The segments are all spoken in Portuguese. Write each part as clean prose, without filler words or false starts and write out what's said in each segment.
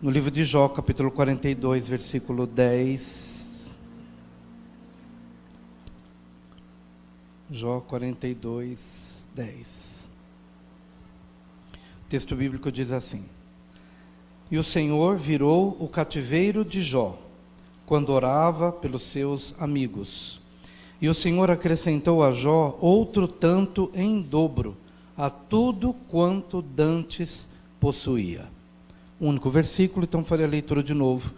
no livro de Jó, capítulo 42, versículo 10. Jó 42, 10. O texto bíblico diz assim: E o Senhor virou o cativeiro de Jó, quando orava pelos seus amigos. E o Senhor acrescentou a Jó outro tanto em dobro, a tudo quanto dantes possuía. Único versículo, então farei a leitura de novo.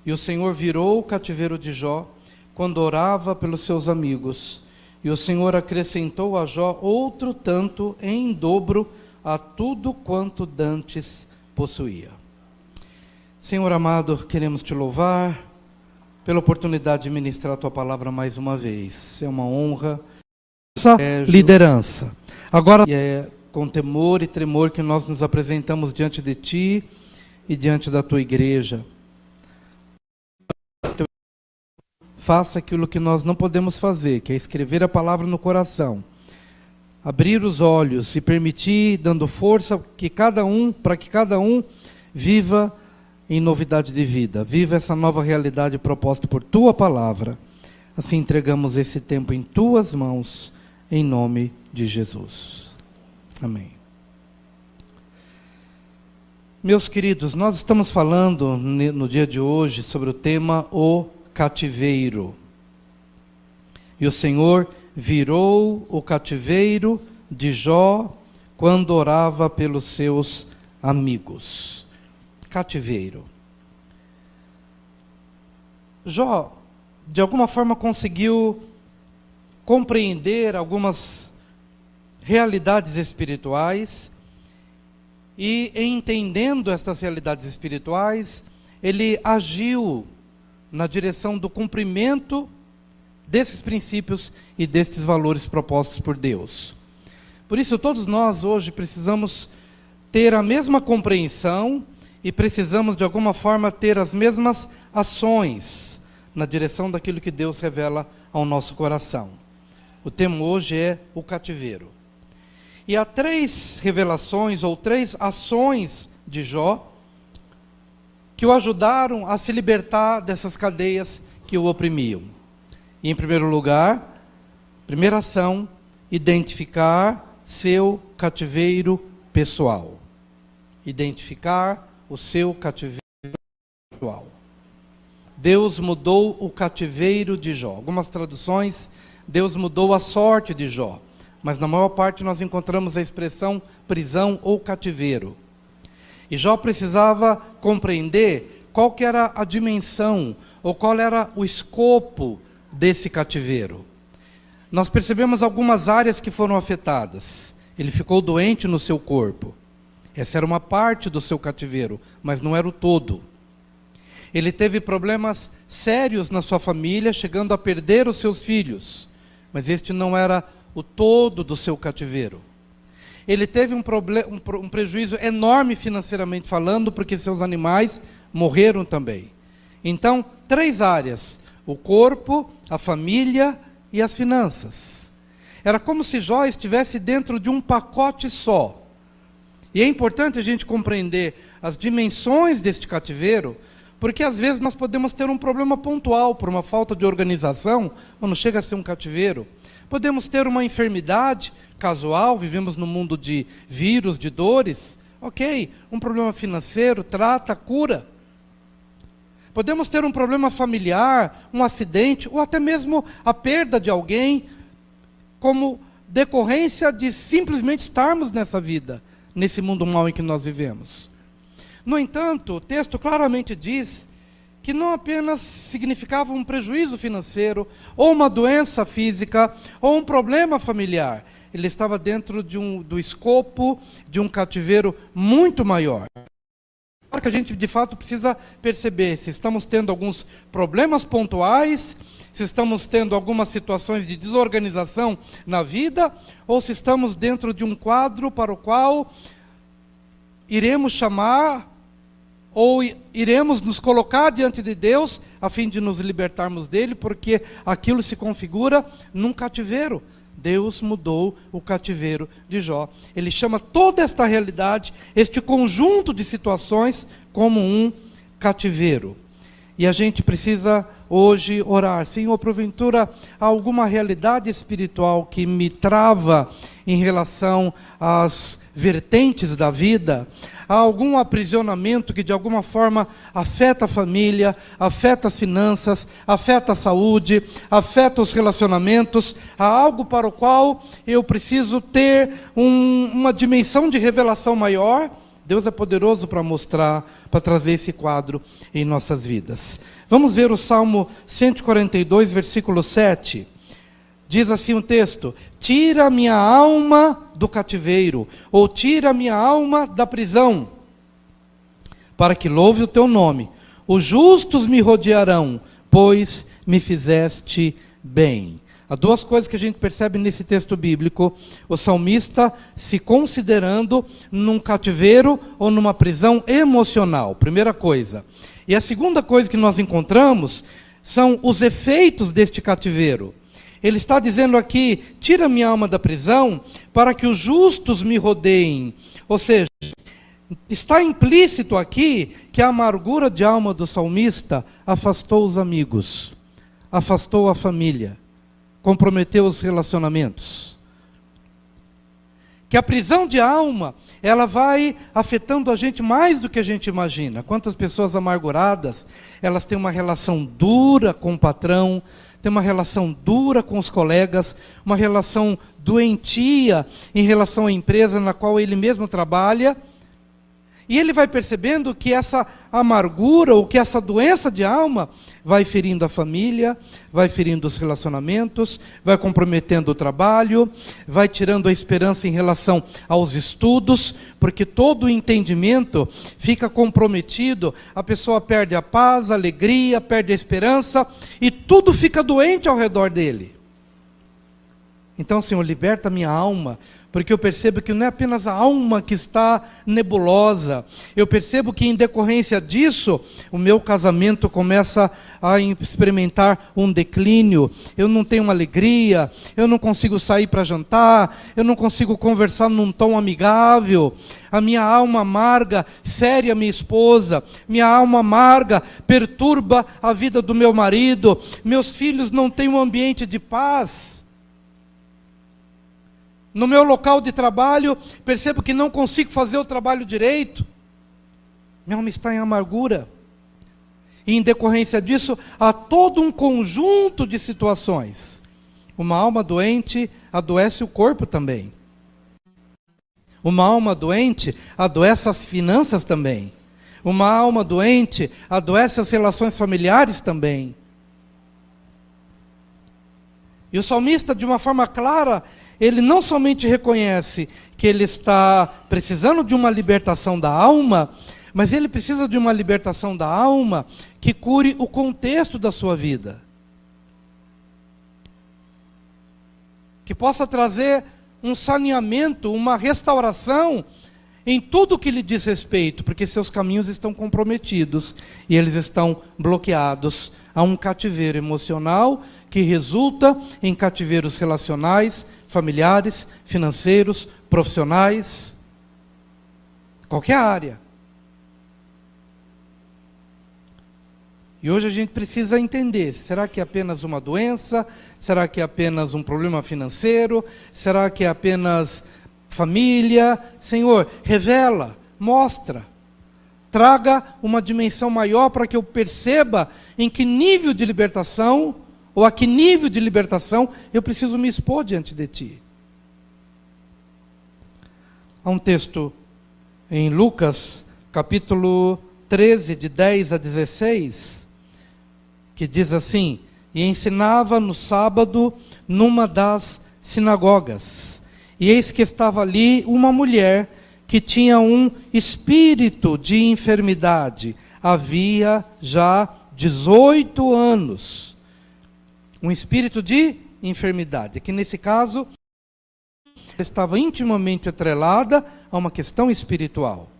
E o Senhor virou o cativeiro de Jó, quando orava pelos seus amigos. E o Senhor acrescentou a Jó outro tanto em dobro, a tudo quanto dantes possuía. Senhor amado, queremos te louvar pela oportunidade de ministrar a tua palavra mais uma vez. É uma honra, liderança. Agora é com temor e tremor que nós nos apresentamos diante de ti e diante da tua igreja. Faça aquilo que nós não podemos fazer, que é escrever a palavra no coração, abrir os olhos e permitir, dando força para que cada um viva em novidade de vida, viva essa nova realidade proposta por tua palavra. Assim entregamos esse tempo em tuas mãos, em nome de Jesus. Amém. Meus queridos, nós estamos falando no dia de hoje sobre o tema o cativeiro. E o Senhor virou o cativeiro de Jó quando orava pelos seus amigos. Cativeiro. Jó, de alguma forma, conseguiu compreender algumas realidades espirituais, e entendendo estas realidades espirituais, ele agiu na direção do cumprimento desses princípios e destes valores propostos por Deus. Por isso, todos nós hoje precisamos ter a mesma compreensão e precisamos, de alguma forma, ter as mesmas ações na direção daquilo que Deus revela ao nosso coração. O tema hoje é o cativeiro. E há 3 revelações ou 3 ações de Jó que o ajudaram a se libertar dessas cadeias que o oprimiam. E, em primeiro lugar, primeira ação, identificar seu cativeiro pessoal. Identificar o seu cativeiro pessoal. Deus mudou o cativeiro de Jó. Algumas traduções, Deus mudou a sorte de Jó. Mas na maior parte nós encontramos a expressão prisão ou cativeiro. E Jó precisava compreender qual que era a dimensão, ou qual era o escopo desse cativeiro. Nós percebemos algumas áreas que foram afetadas. Ele ficou doente no seu corpo. Essa era uma parte do seu cativeiro, mas não era o todo. Ele teve problemas sérios na sua família, chegando a perder os seus filhos. Mas este não era o todo do seu cativeiro. Ele teve um prejuízo enorme financeiramente falando, porque seus animais morreram também. Então, 3 áreas: o corpo, a família e as finanças. Era como se Jó estivesse dentro de um pacote só. E é importante a gente compreender as dimensões deste cativeiro, porque às vezes nós podemos ter um problema pontual por uma falta de organização, mas não chega a ser um cativeiro. Podemos ter uma enfermidade casual, vivemos num mundo de vírus, de dores. Ok, um problema financeiro, trata, cura. Podemos ter um problema familiar, um acidente, ou até mesmo a perda de alguém, como decorrência de simplesmente estarmos nessa vida, nesse mundo mau em que nós vivemos. No entanto, o texto claramente diz que não apenas significava um prejuízo financeiro, ou uma doença física, ou um problema familiar. Ele estava dentro do escopo de um cativeiro muito maior. Agora que a gente de fato precisa perceber se estamos tendo alguns problemas pontuais, se estamos tendo algumas situações de desorganização na vida, ou se estamos dentro de um quadro para o qual iremos chamar, ou iremos nos colocar diante de Deus, a fim de nos libertarmos dele, porque aquilo se configura num cativeiro. Deus mudou o cativeiro de Jó. Ele chama toda esta realidade, este conjunto de situações, como um cativeiro. E a gente precisa hoje orar. Senhor, porventura, há alguma realidade espiritual que me trava em relação às vertentes da vida? Há algum aprisionamento que de alguma forma afeta a família, afeta as finanças, afeta a saúde, afeta os relacionamentos? Há algo para o qual eu preciso ter uma dimensão de revelação maior? Deus é poderoso para mostrar, para trazer esse quadro em nossas vidas. Vamos ver o Salmo 142, versículo 7. Diz assim o texto: tira minha alma do cativeiro, ou tira minha alma da prisão, para que louve o teu nome. Os justos me rodearão, pois me fizeste bem. Há duas coisas que a gente percebe nesse texto bíblico: o salmista se considerando num cativeiro ou numa prisão emocional, primeira coisa. E a segunda coisa que nós encontramos são os efeitos deste cativeiro. Ele está dizendo aqui: tira minha alma da prisão, para que os justos me rodeiem. Ou seja, está implícito aqui que a amargura de alma do salmista afastou os amigos, afastou a família, comprometeu os relacionamentos. Que a prisão de alma, ela vai afetando a gente mais do que a gente imagina. Quantas pessoas amarguradas, elas têm uma relação dura com o patrão, têm uma relação dura com os colegas, uma relação doentia em relação à empresa na qual ele mesmo trabalha. E ele vai percebendo que essa amargura, ou que essa doença de alma, vai ferindo a família, vai ferindo os relacionamentos, vai comprometendo o trabalho, vai tirando a esperança em relação aos estudos, porque todo o entendimento fica comprometido, a pessoa perde a paz, a alegria, perde a esperança, e tudo fica doente ao redor dele. Então, Senhor, liberta minha alma, porque eu percebo que não é apenas a alma que está nebulosa. Eu percebo que em decorrência disso, o meu casamento começa a experimentar um declínio. Eu não tenho uma alegria, eu não consigo sair para jantar, eu não consigo conversar num tom amigável. A minha alma amarga fere a minha esposa, minha alma amarga perturba a vida do meu marido, meus filhos não têm um ambiente de paz. No meu local de trabalho, percebo que não consigo fazer o trabalho direito. Minha alma está em amargura. E em decorrência disso, há todo um conjunto de situações. Uma alma doente adoece o corpo também. Uma alma doente adoece as finanças também. Uma alma doente adoece as relações familiares também. E o salmista, de uma forma clara, ele não somente reconhece que ele está precisando de uma libertação da alma, mas ele precisa de uma libertação da alma que cure o contexto da sua vida. Que possa trazer um saneamento, uma restauração em tudo que lhe diz respeito, porque seus caminhos estão comprometidos e eles estão bloqueados a um cativeiro emocional que resulta em cativeiros relacionais, familiares, financeiros, profissionais, qualquer área. E hoje a gente precisa entender, será que é apenas uma doença? Será que é apenas um problema financeiro? Será que é apenas família? Senhor, revela, mostra, traga uma dimensão maior para que eu perceba em que nível de libertação, ou a que nível de libertação eu preciso me expor diante de Ti. Há um texto em Lucas, capítulo 13, de 10 a 16, que diz assim: e ensinava no sábado numa das sinagogas, e eis que estava ali uma mulher que tinha um espírito de enfermidade, havia já 18 anos. Um espírito de enfermidade, que nesse caso estava intimamente atrelada a uma questão espiritual.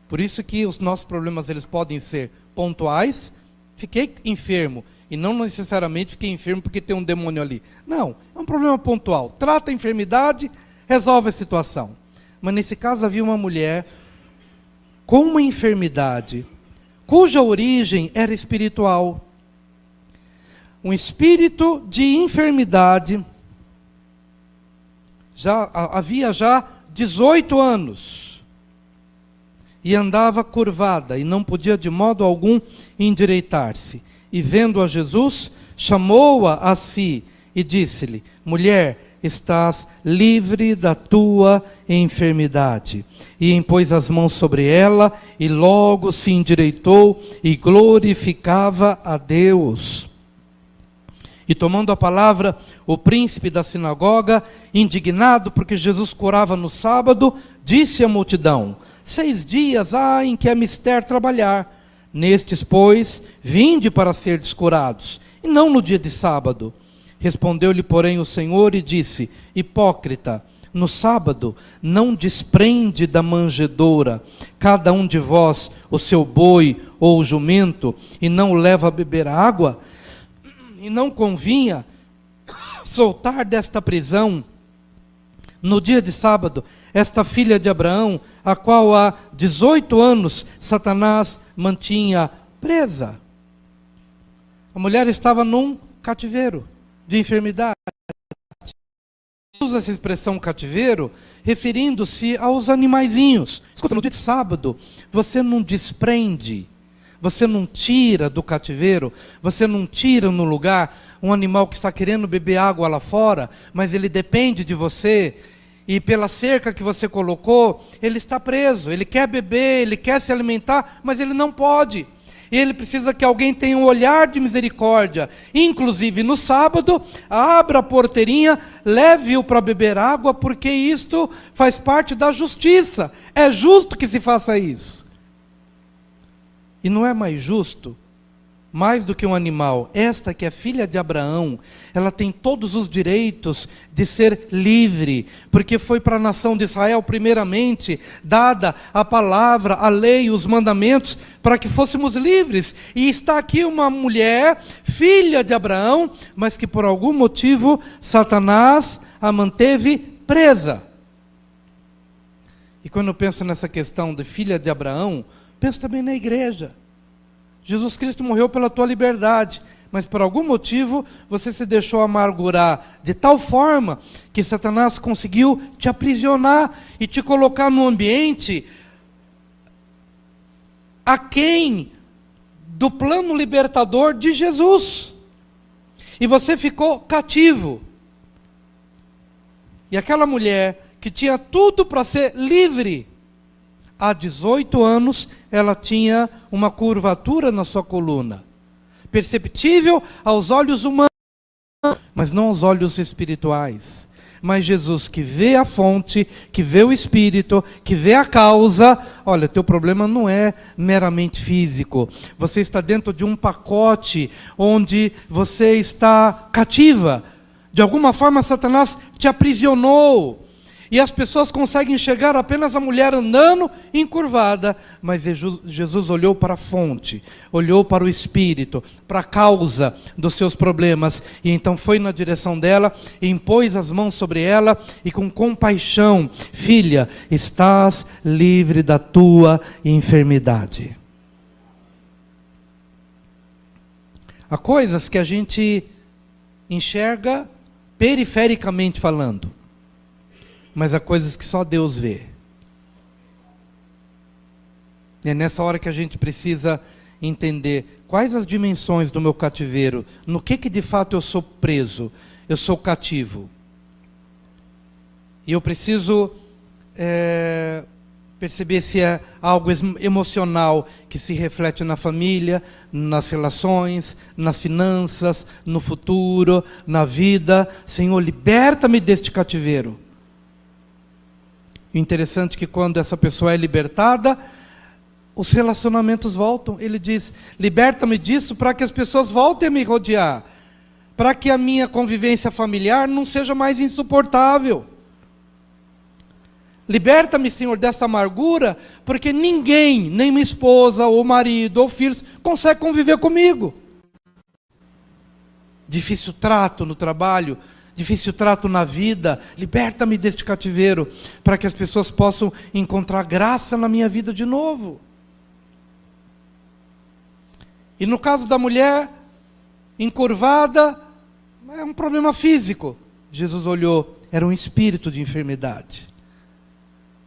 Por isso que os nossos problemas eles podem ser pontuais. Fiquei enfermo, e não necessariamente fiquei enfermo porque tem um demônio ali. Não, é um problema pontual. Trata a enfermidade, resolve a situação. Mas nesse caso havia uma mulher com uma enfermidade, cuja origem era espiritual. Um espírito de enfermidade, havia 18 anos, e andava curvada, e não podia de modo algum endireitar-se. E vendo a Jesus, chamou-a a si, e disse-lhe: mulher, estás livre da tua enfermidade. E impôs as mãos sobre ela, e logo se endireitou, e glorificava a Deus. E tomando a palavra, o príncipe da sinagoga, indignado porque Jesus curava no sábado, disse à multidão: 6 dias há em que é mister trabalhar. Nestes, pois, vinde para serdes curados, e não no dia de sábado. Respondeu-lhe, porém, o Senhor e disse: hipócrita, no sábado não desprende da manjedoura cada um de vós o seu boi ou o jumento, e não o leva a beber água? E não convinha soltar desta prisão, no dia de sábado, esta filha de Abraão, a qual há 18 anos Satanás mantinha presa? A mulher estava num cativeiro de enfermidade. Usa essa expressão cativeiro, referindo-se aos animaizinhos. Escuta, no dia de sábado, você não desprende, você não tira do cativeiro, você não tira no lugar um animal que está querendo beber água lá fora, mas ele depende de você, e pela cerca que você colocou, ele está preso, ele quer beber, ele quer se alimentar, mas ele não pode. E ele precisa que alguém tenha um olhar de misericórdia, inclusive no sábado, abra a porteirinha, leve-o para beber água, porque isto faz parte da justiça. É justo que se faça isso. E não é mais justo, mais do que um animal, esta que é filha de Abraão, ela tem todos os direitos de ser livre, porque foi para a nação de Israel, primeiramente, dada a palavra, a lei, os mandamentos, para que fôssemos livres. E está aqui uma mulher, filha de Abraão, mas que por algum motivo, Satanás a manteve presa. E quando eu penso nessa questão de filha de Abraão, penso também na igreja. Jesus Cristo morreu pela tua liberdade, mas por algum motivo você se deixou amargurar de tal forma que Satanás conseguiu te aprisionar e te colocar num ambiente aquém do plano libertador de Jesus. E você ficou cativo. E aquela mulher que tinha tudo para ser livre, há 18 anos, ela tinha uma curvatura na sua coluna, perceptível aos olhos humanos, mas não aos olhos espirituais. Mas Jesus, que vê a fonte, que vê o espírito, que vê a causa, olha, teu problema não é meramente físico. Você está dentro de um pacote onde você está cativa. De alguma forma, Satanás te aprisionou. E as pessoas conseguem enxergar apenas a mulher andando encurvada, mas Jesus olhou para a fonte, olhou para o espírito, para a causa dos seus problemas, e então foi na direção dela, e impôs as mãos sobre ela, e com compaixão: filha, estás livre da tua enfermidade. Há coisas que a gente enxerga perifericamente falando, mas há coisas que só Deus vê. E é nessa hora que a gente precisa entender quais as dimensões do meu cativeiro, no que de fato eu sou preso, eu sou cativo. E eu preciso perceber se é algo emocional que se reflete na família, nas relações, nas finanças, no futuro, na vida. Senhor, liberta-me deste cativeiro. O interessante é que quando essa pessoa é libertada, os relacionamentos voltam. Ele diz: liberta-me disso para que as pessoas voltem a me rodear, para que a minha convivência familiar não seja mais insuportável. Liberta-me, Senhor, dessa amargura, porque ninguém, nem minha esposa, ou marido, ou filhos, consegue conviver comigo. Difícil trato no trabalho, difícil trato na vida. Liberta-me deste cativeiro, para que as pessoas possam encontrar graça na minha vida de novo. E no caso da mulher encurvada, é um problema físico. Jesus olhou, era um espírito de enfermidade,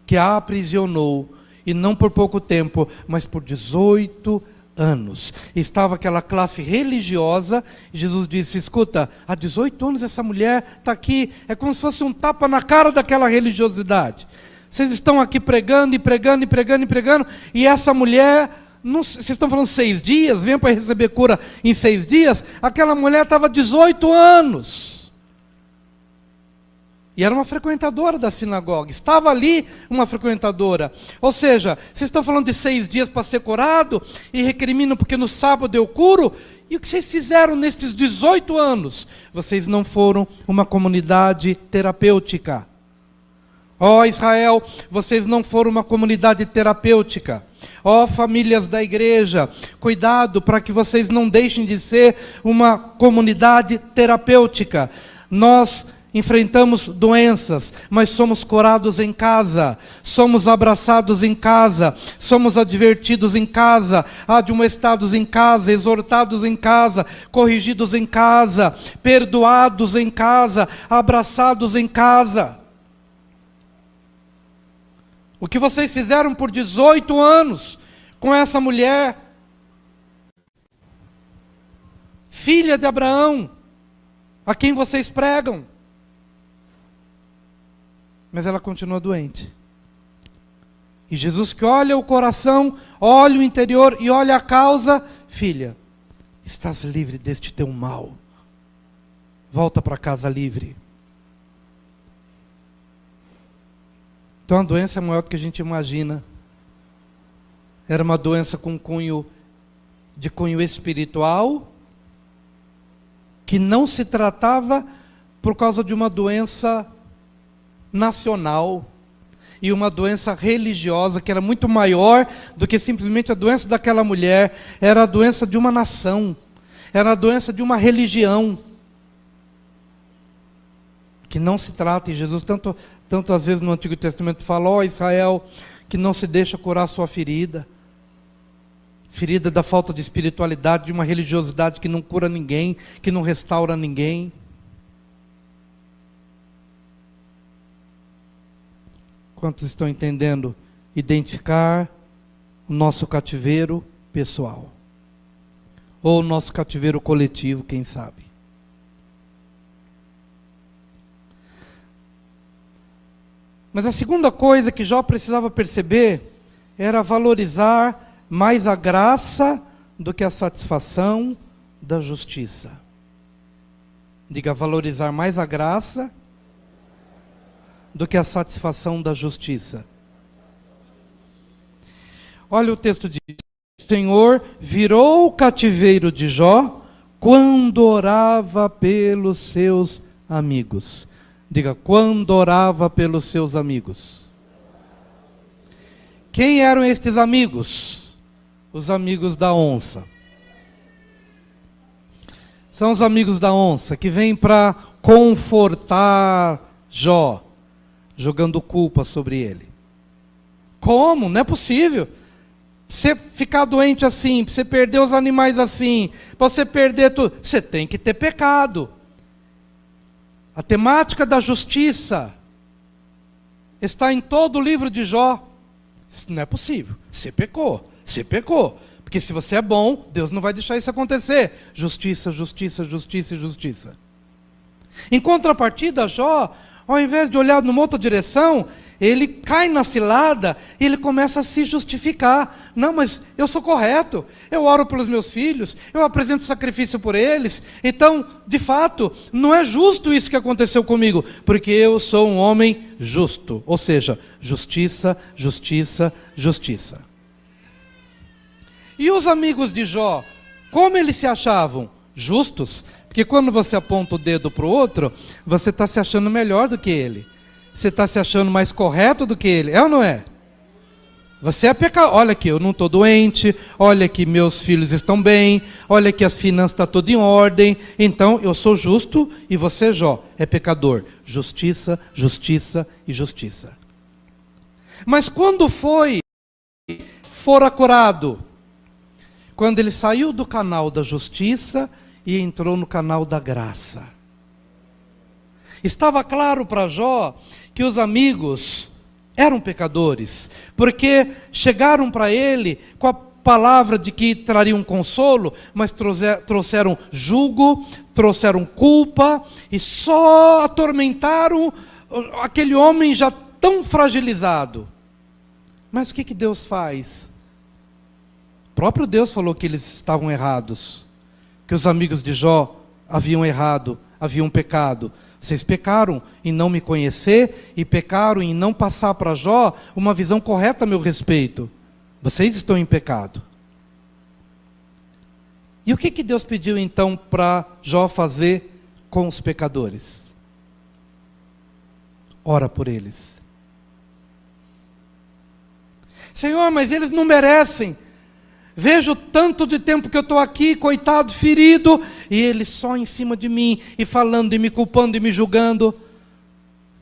que a aprisionou, e não por pouco tempo, mas por 18 anos. Estava aquela classe religiosa, e Jesus disse, escuta, há 18 anos essa mulher está aqui, é como se fosse um tapa na cara daquela religiosidade. Vocês estão aqui pregando, e pregando, e pregando, e pregando, e essa mulher, vocês estão falando 6 dias, vem para receber cura em 6 dias, aquela mulher estava 18 anos. E era uma frequentadora da sinagoga, estava ali uma frequentadora. Ou seja, vocês estão falando de 6 dias para ser curado, e recriminam porque no sábado eu curo, e o que vocês fizeram nestes 18 anos? Vocês não foram uma comunidade terapêutica. Ó Israel, vocês não foram uma comunidade terapêutica. Ó famílias da igreja, cuidado para que vocês não deixem de ser uma comunidade terapêutica. Nós enfrentamos doenças, mas somos curados em casa, somos abraçados em casa, somos advertidos em casa, admoestados em casa, exortados em casa, corrigidos em casa, perdoados em casa, abraçados em casa. O que vocês fizeram por 18 anos com essa mulher, filha de Abraão, a quem vocês pregam? Mas ela continua doente. E Jesus, que olha o coração, olha o interior e olha a causa, filha, estás livre deste teu mal. Volta para casa livre. Então a doença é maior do que a gente imagina. Era uma doença com cunho espiritual, que não se tratava por causa de uma doença nacional, e uma doença religiosa, que era muito maior do que simplesmente a doença daquela mulher. Era a doença de uma nação, era a doença de uma religião, que não se trata, e Jesus tanto às vezes no Antigo Testamento fala, ó Israel, que não se deixa curar sua ferida da falta de espiritualidade, de uma religiosidade que não cura ninguém, que não restaura ninguém. Quantos estão entendendo? Identificar o nosso cativeiro pessoal, ou o nosso cativeiro coletivo, quem sabe. Mas a segunda coisa que Jó precisava perceber era valorizar mais a graça do que a satisfação da justiça. Diga, valorizar mais a graça do que a satisfação da justiça. Olha o texto diz: o Senhor virou o cativeiro de Jó quando orava pelos seus amigos. Diga, quando orava pelos seus amigos. Quem eram estes amigos? Os amigos da onça. São os amigos da onça que vêm para confortar Jó, jogando culpa sobre ele. Como? Não é possível. Você ficar doente assim, para você perder os animais assim, para você perder tudo, você tem que ter pecado. A temática da justiça está em todo o livro de Jó. Isso não é possível. Você pecou. Porque se você é bom, Deus não vai deixar isso acontecer. Justiça, justiça, justiça e justiça. Em contrapartida, Jó, ao invés de olhar numa outra direção, ele cai na cilada e ele começa a se justificar. Não, mas eu sou correto, eu oro pelos meus filhos, eu apresento sacrifício por eles. Então, de fato, não é justo isso que aconteceu comigo, porque eu sou um homem justo. Ou seja, justiça, justiça, justiça. E os amigos de Jó, como eles se achavam? Justos? Porque quando você aponta o dedo para o outro, você está se achando melhor do que ele. Você está se achando mais correto do que ele. É ou não é? Você é pecador. Olha aqui, eu não estou doente. Olha que meus filhos estão bem. Olha que as finanças estão tudo em ordem. Então, eu sou justo e você, Jó, é pecador. Justiça, justiça e justiça. Mas quando fora curado, quando ele saiu do canal da justiça e entrou no canal da graça. Estava claro para Jó que os amigos eram pecadores, porque chegaram para ele com a palavra de que trariam consolo, mas trouxeram jugo, trouxeram culpa, e só atormentaram aquele homem já tão fragilizado. Mas o que Deus faz? O próprio Deus falou que eles estavam errados, que os amigos de Jó haviam errado, haviam pecado. Vocês pecaram em não me conhecer e pecaram em não passar para Jó uma visão correta a meu respeito. Vocês estão em pecado. E o que Deus pediu então para Jó fazer com os pecadores? Ora por eles. Senhor, mas eles não merecem. Vejo o tanto de tempo que eu estou aqui, coitado, ferido, e eles só em cima de mim, e falando, e me culpando, e me julgando.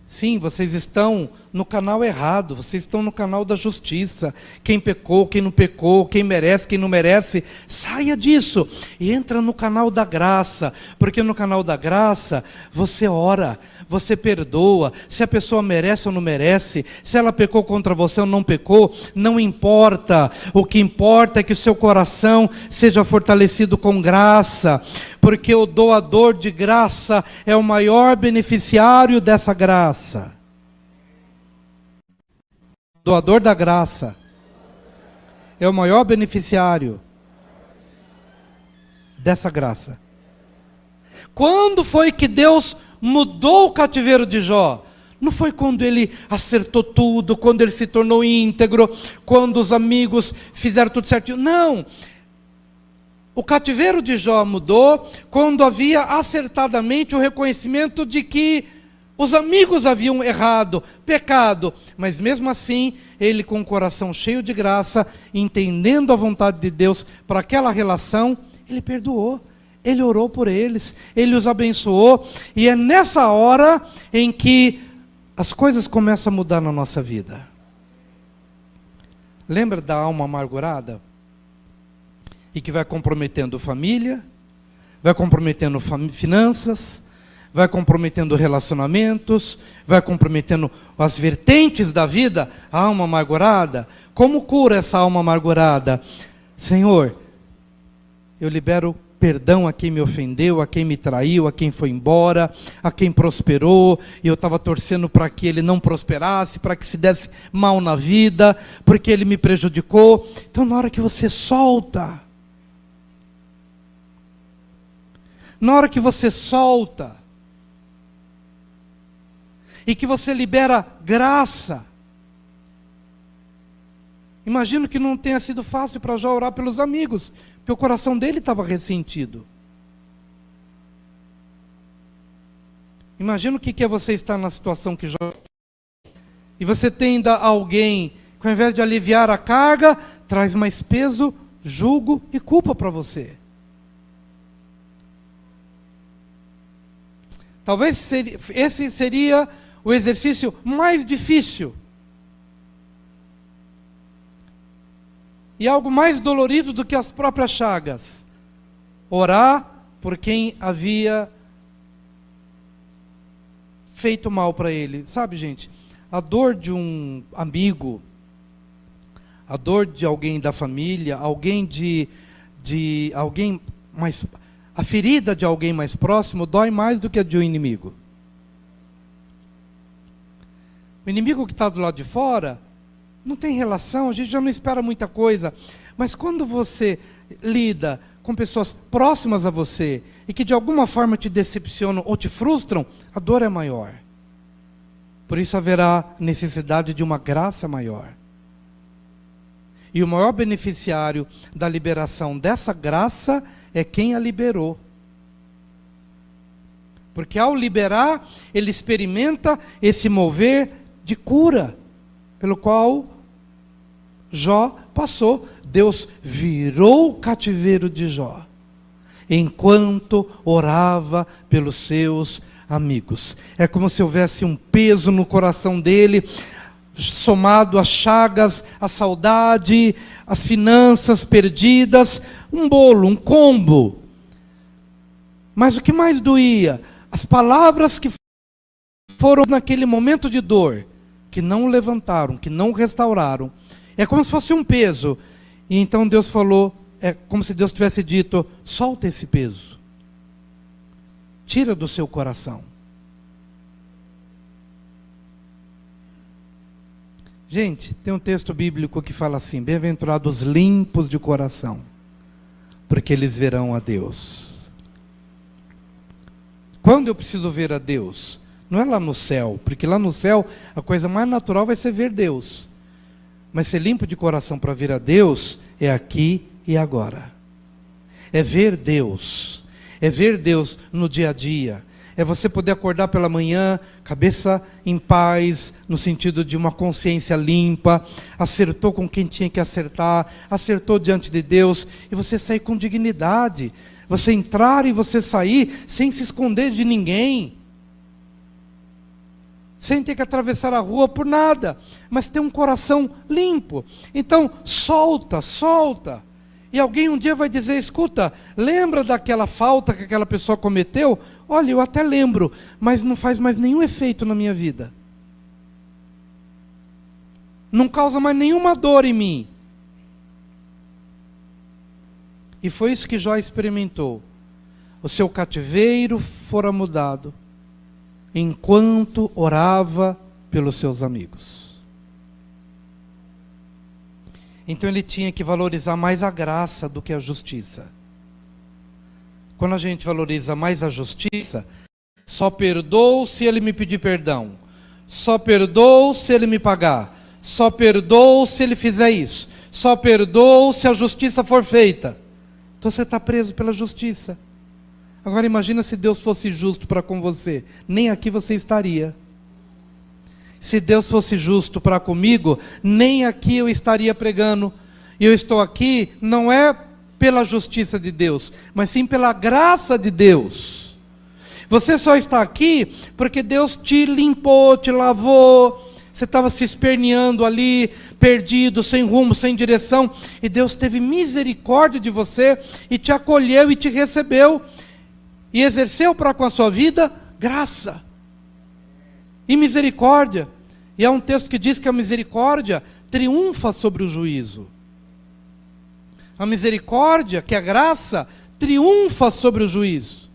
Sim, vocês estão no canal errado, vocês estão no canal da justiça. Quem pecou, quem não pecou, quem merece, quem não merece, saia disso e entra no canal da graça, porque no canal da graça você ora, você perdoa, se a pessoa merece ou não merece, se ela pecou contra você ou não pecou, não importa. O que importa é que o seu coração seja fortalecido com graça, porque o doador de graça é o maior beneficiário dessa graça. Doador da graça é o maior beneficiário dessa graça. Quando foi que Deus mudou o cativeiro de Jó? Não foi quando ele acertou tudo, quando ele se tornou íntegro, quando os amigos fizeram tudo certinho. Não! O cativeiro de Jó mudou quando havia acertadamente o reconhecimento de que os amigos haviam errado, pecado, mas mesmo assim, ele com o coração cheio de graça, entendendo a vontade de Deus para aquela relação, ele perdoou, ele orou por eles, ele os abençoou, e é nessa hora em que as coisas começam a mudar na nossa vida. Lembra da alma amargurada? E que vai comprometendo família, vai comprometendo finanças, vai comprometendo relacionamentos, vai comprometendo as vertentes da vida. A alma amargurada, como cura essa alma amargurada? Senhor, eu libero perdão a quem me ofendeu, a quem me traiu, a quem foi embora, a quem prosperou, e eu estava torcendo para que ele não prosperasse, para que se desse mal na vida, porque ele me prejudicou. Então na hora que você solta, e que você libera graça. Imagino que não tenha sido fácil para Jó orar pelos amigos, porque o coração dele estava ressentido. Imagino o que é você estar na situação que Jó, e você tem ainda alguém que ao invés de aliviar a carga, traz mais peso, jugo e culpa para você. Talvez esse seria o exercício mais difícil. E algo mais dolorido do que as próprias chagas. Orar por quem havia feito mal para ele. Sabe, gente, a dor de um amigo, a dor de alguém da família, alguém de alguém mais, a ferida de alguém mais próximo dói mais do que a de um inimigo. O inimigo que está do lado de fora não tem relação, a gente já não espera muita coisa. Mas quando você lida com pessoas próximas a você e que de alguma forma te decepcionam ou te frustram, a dor é maior. Por isso haverá necessidade de uma graça maior. E o maior beneficiário da liberação dessa graça é quem a liberou. Porque ao liberar, ele experimenta esse mover de cura, pelo qual Jó passou. Deus virou o cativeiro de Jó, enquanto orava pelos seus amigos. É como se houvesse um peso no coração dele, somado às chagas, à saudade, as finanças perdidas, um bolo, um combo. Mas o que mais doía? As palavras que foram naquele momento de dor, que não o levantaram, que não o restauraram. É como se fosse um peso. E então Deus falou, é como se Deus tivesse dito, solta esse peso. Tira do seu coração. Gente, tem um texto bíblico que fala assim, bem-aventurados os limpos de coração, porque eles verão a Deus. Quando eu preciso ver a Deus? Não é lá no céu, porque lá no céu a coisa mais natural vai ser ver Deus. Mas ser limpo de coração para ver a Deus é aqui e agora. É ver Deus. É ver Deus no dia a dia. É você poder acordar pela manhã, cabeça em paz, no sentido de uma consciência limpa, acertou com quem tinha que acertar, acertou diante de Deus, e você sair com dignidade. Você entrar e você sair sem se esconder de ninguém. Sem ter que atravessar a rua por nada, mas ter um coração limpo. Então, solta, solta. E alguém um dia vai dizer, escuta, lembra daquela falta que aquela pessoa cometeu? Olha, eu até lembro, mas não faz mais nenhum efeito na minha vida. Não causa mais nenhuma dor em mim. E foi isso que Jó experimentou. O seu cativeiro fora mudado, enquanto orava pelos seus amigos. Então ele tinha que valorizar mais a graça do que a justiça. Quando a gente valoriza mais a justiça, só perdoo se ele me pedir perdão, só perdoo se ele me pagar, só perdoo se ele fizer isso, só perdoo se a justiça for feita. Então você está preso pela justiça. Agora imagina se Deus fosse justo para com você, nem aqui você estaria. Se Deus fosse justo para comigo, nem aqui eu estaria pregando. E eu estou aqui, não é pela justiça de Deus, mas sim pela graça de Deus. Você só está aqui porque Deus te limpou, te lavou. Você estava se esperneando ali, perdido, sem rumo, sem direção. E Deus teve misericórdia de você e te acolheu e te recebeu. E exerceu para com a sua vida graça e misericórdia. E há um texto que diz que a misericórdia triunfa sobre o juízo. A misericórdia, que é a graça, triunfa sobre o juízo.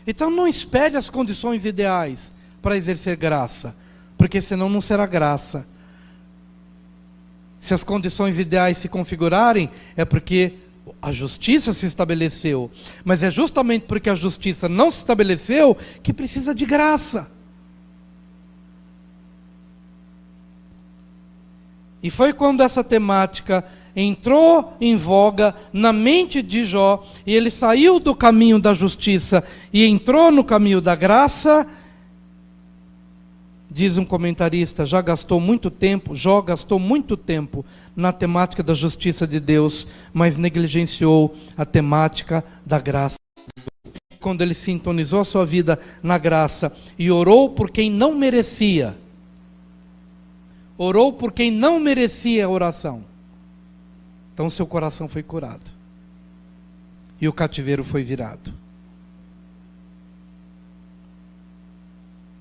Então não espere as condições ideais para exercer graça, porque senão não será graça. Se as condições ideais se configurarem, é porque a justiça se estabeleceu. Mas é justamente porque a justiça não se estabeleceu que precisa de graça. E foi quando essa temática entrou em voga na mente de Jó, e ele saiu do caminho da justiça e entrou no caminho da graça. Diz um comentarista, Jó gastou muito tempo na temática da justiça de Deus, mas negligenciou a temática da graça. Quando ele sintonizou a sua vida na graça e orou por quem não merecia, a oração, então seu coração foi curado e o cativeiro foi virado.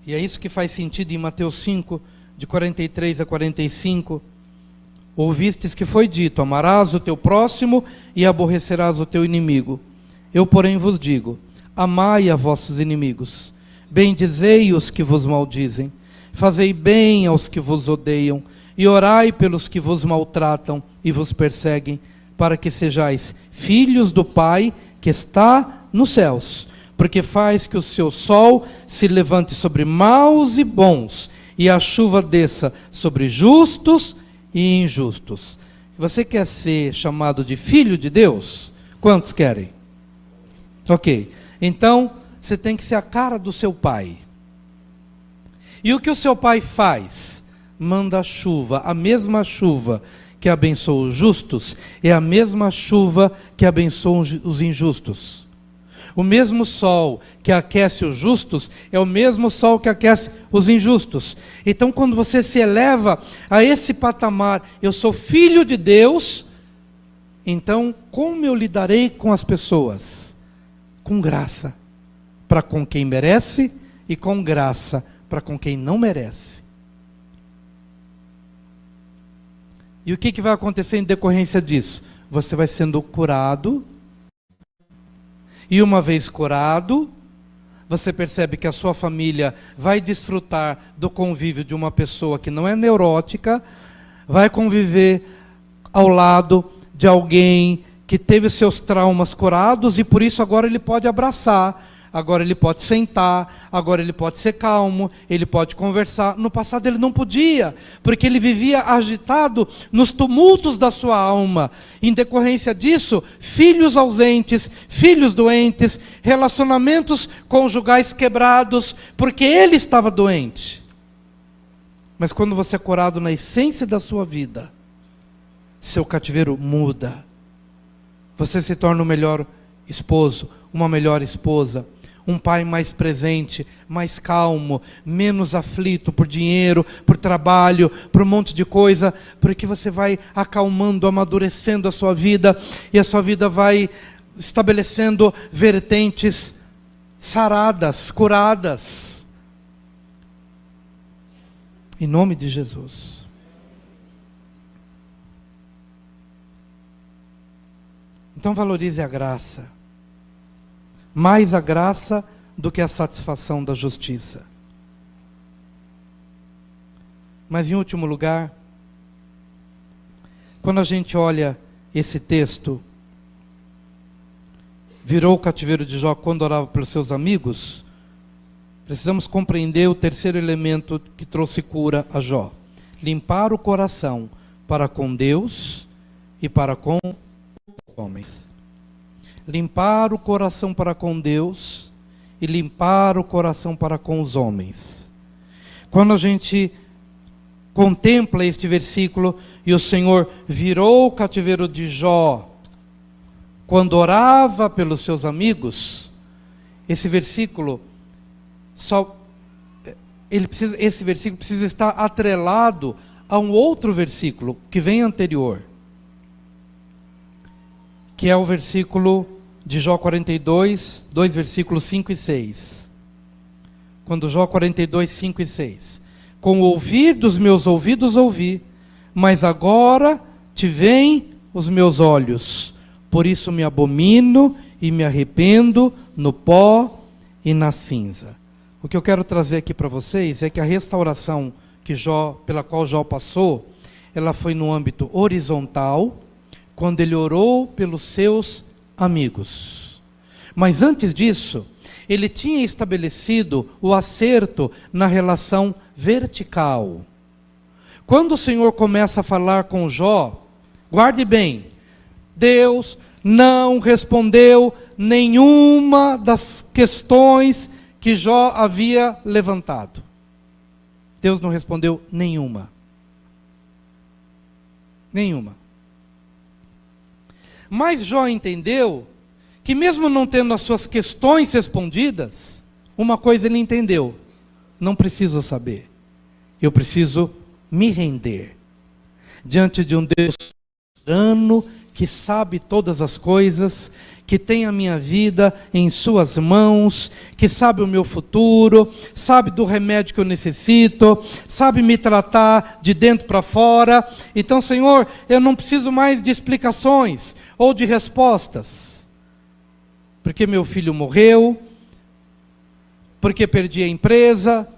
E é isso que faz sentido em Mateus 5, de 43 a 45. Ouvistes que foi dito, amarás o teu próximo e aborrecerás o teu inimigo. Eu, porém, vos digo, amai a vossos inimigos, bendizei os que vos maldizem, fazei bem aos que vos odeiam, e orai pelos que vos maltratam e vos perseguem, para que sejais filhos do Pai que está nos céus, porque faz que o seu sol se levante sobre maus e bons, e a chuva desça sobre justos e injustos. Você quer ser chamado de filho de Deus? Quantos querem? Ok. Então, você tem que ser a cara do seu pai. E o que o seu pai faz? Manda a chuva, a mesma chuva que abençoa os justos, é a mesma chuva que abençoa os injustos. O mesmo sol que aquece os justos é o mesmo sol que aquece os injustos. Então, quando você se eleva a esse patamar, eu sou filho de Deus, Então, como eu lidarei com as pessoas? Com graça, para com quem merece, e com graça, para com quem não merece. E o que vai acontecer em decorrência disso? Você vai sendo curado, e uma vez curado, você percebe que a sua família vai desfrutar do convívio de uma pessoa que não é neurótica, vai conviver ao lado de alguém que teve seus traumas curados, e por isso agora ele pode abraçar, agora ele pode sentar, agora ele pode ser calmo, ele pode conversar. No passado ele não podia, porque ele vivia agitado nos tumultos da sua alma. Em decorrência disso, filhos ausentes, filhos doentes, relacionamentos conjugais quebrados, porque ele estava doente. Mas quando você é curado na essência da sua vida, seu cativeiro muda. Você se torna um melhor esposo, uma melhor esposa, um pai mais presente, mais calmo, menos aflito por dinheiro, por trabalho, por um monte de coisa, porque você vai acalmando, amadurecendo a sua vida, e a sua vida vai estabelecendo vertentes saradas, curadas. Em nome de Jesus. Então valorize a graça. Mais a graça do que a satisfação da justiça. Mas em último lugar, quando a gente olha esse texto, virou o cativeiro de Jó quando orava pelos seus amigos, precisamos compreender o terceiro elemento que trouxe cura a Jó. Limpar o coração para com Deus e para com homens. Limpar o coração para com Deus e limpar o coração para com os homens. Quando a gente contempla este versículo, e o Senhor virou o cativeiro de Jó quando orava pelos seus amigos, esse versículo esse versículo precisa estar atrelado a um outro versículo que vem anterior, que é o versículo de Jó 42, dois versículos 5 e 6. Quando Jó 42, 5 e 6. Com o ouvir dos meus ouvidos ouvi, mas agora te veem os meus olhos. Por isso me abomino e me arrependo no pó e na cinza. O que eu quero trazer aqui para vocês é que a restauração pela qual Jó passou, ela foi no âmbito horizontal, quando ele orou pelos seus amigos. Mas antes disso, ele tinha estabelecido o acerto na relação vertical. Quando o Senhor começa a falar com Jó, guarde bem, Deus não respondeu nenhuma das questões que Jó havia levantado. Deus não respondeu nenhuma. Nenhuma. Mas Jó entendeu que mesmo não tendo as suas questões respondidas, uma coisa ele entendeu: não preciso saber, eu preciso me render diante de um Deus soberano, que sabe todas as coisas, que tem a minha vida em suas mãos, que sabe o meu futuro, sabe do remédio que eu necessito, sabe me tratar de dentro para fora. Então, Senhor, eu não preciso mais de explicações ou de respostas, porque meu filho morreu, porque perdi a empresa,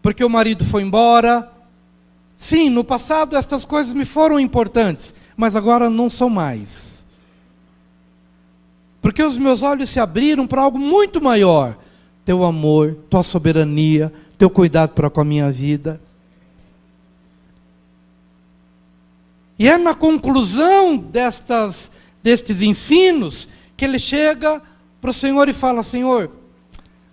porque o marido foi embora. Sim, no passado estas coisas me foram importantes, mas agora não são mais. Porque os meus olhos se abriram para algo muito maior. Teu amor, tua soberania, teu cuidado para com a minha vida. E é na conclusão destes ensinos que ele chega para o Senhor e fala: Senhor,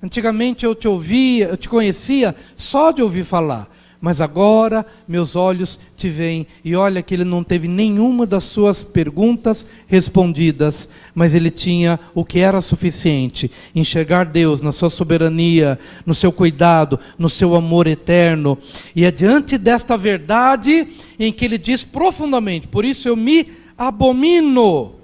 antigamente eu te ouvia, eu te conhecia só de ouvir falar, mas agora meus olhos te veem. E olha que ele não teve nenhuma das suas perguntas respondidas, mas ele tinha o que era suficiente: enxergar Deus na sua soberania, no seu cuidado, no seu amor eterno. E é diante desta verdade em que ele diz profundamente: por isso eu me abomino.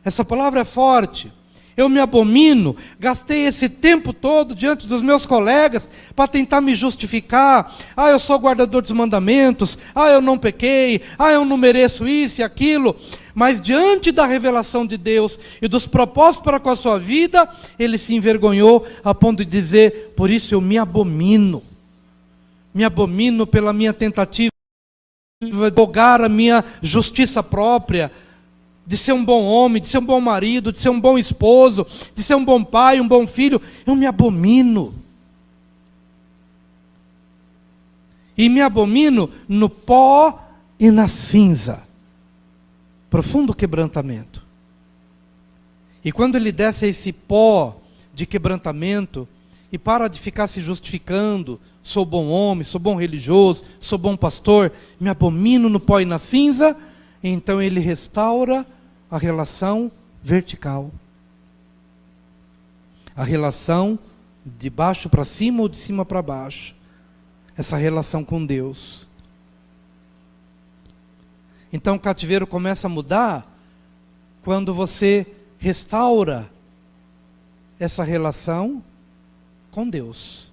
Essa palavra é forte. Eu me abomino, gastei esse tempo todo diante dos meus colegas para tentar me justificar. Ah, eu sou guardador dos mandamentos. Ah, eu não pequei. Ah, eu não mereço isso e aquilo. Mas diante da revelação de Deus e dos propósitos para com a sua vida, ele se envergonhou a ponto de dizer: por isso eu me abomino. Me abomino pela minha tentativa de jogar a minha justiça própria, de ser um bom homem, de ser um bom marido, de ser um bom esposo, de ser um bom pai, um bom filho. Eu me abomino. E me abomino no pó e na cinza. Profundo quebrantamento. E quando ele desce a esse pó de quebrantamento, e para de ficar se justificando: sou bom homem, sou bom religioso, sou bom pastor, me abomino no pó e na cinza, então ele restaura a relação vertical. A relação de baixo para cima ou de cima para baixo. Essa relação com Deus. Então o cativeiro começa a mudar quando você restaura essa relação com Deus.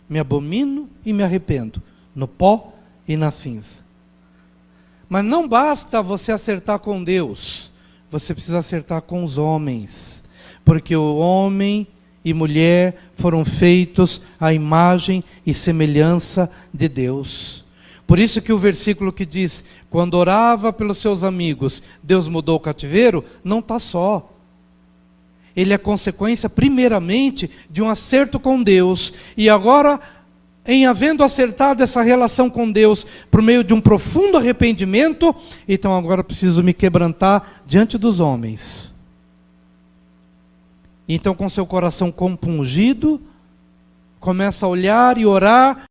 Me abomino e me arrependo, no pó e na cinza. Mas não basta você acertar com Deus, você precisa acertar com os homens, porque o homem e mulher foram feitos à imagem e semelhança de Deus. Por isso que o versículo que diz: quando orava pelos seus amigos, Deus mudou o cativeiro, não está só. Ele é consequência, primeiramente, de um acerto com Deus. E agora, em havendo acertado essa relação com Deus, por meio de um profundo arrependimento, então agora preciso me quebrantar diante dos homens. Então, com seu coração compungido, começa a olhar e orar,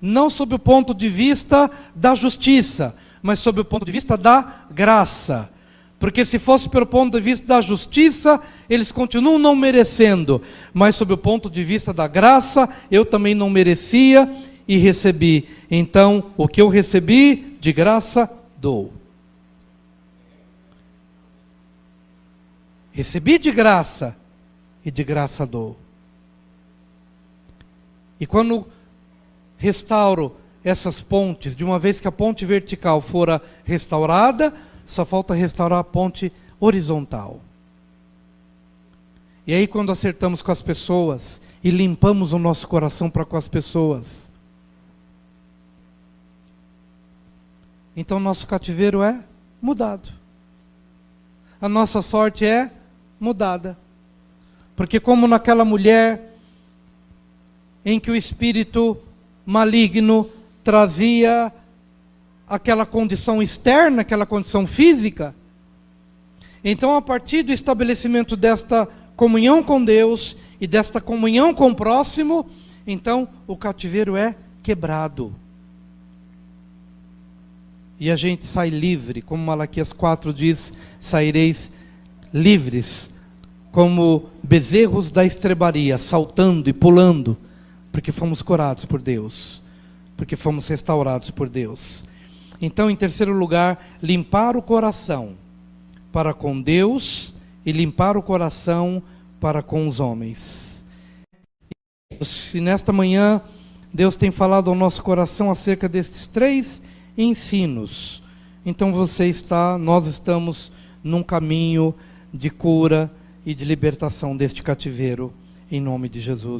não sob o ponto de vista da justiça, mas sob o ponto de vista da graça. Porque se fosse pelo ponto de vista da justiça, eles continuam não merecendo. Mas sob o ponto de vista da graça, eu também não merecia e recebi. Então, o que eu recebi, de graça, dou. Recebi de graça e de graça dou. E quando restauro essas pontes, de uma vez que a ponte vertical fora restaurada, só falta restaurar a ponte horizontal. E aí, quando acertamos com as pessoas e limpamos o nosso coração para com as pessoas, então nosso cativeiro é mudado. A nossa sorte é mudada. Porque como naquela mulher em que o espírito maligno trazia aquela condição externa, aquela condição física, então a partir do estabelecimento desta comunhão com Deus e desta comunhão com o próximo, então o cativeiro é quebrado. E a gente sai livre, como Malaquias 4 diz: saireis livres, como bezerros da estrebaria, saltando e pulando, porque fomos curados por Deus, porque fomos restaurados por Deus. Então, em terceiro lugar, limpar o coração para com Deus e limpar o coração para com os homens. Se nesta manhã Deus tem falado ao nosso coração acerca destes 3 ensinos, então nós estamos num caminho de cura e de libertação deste cativeiro, em nome de Jesus.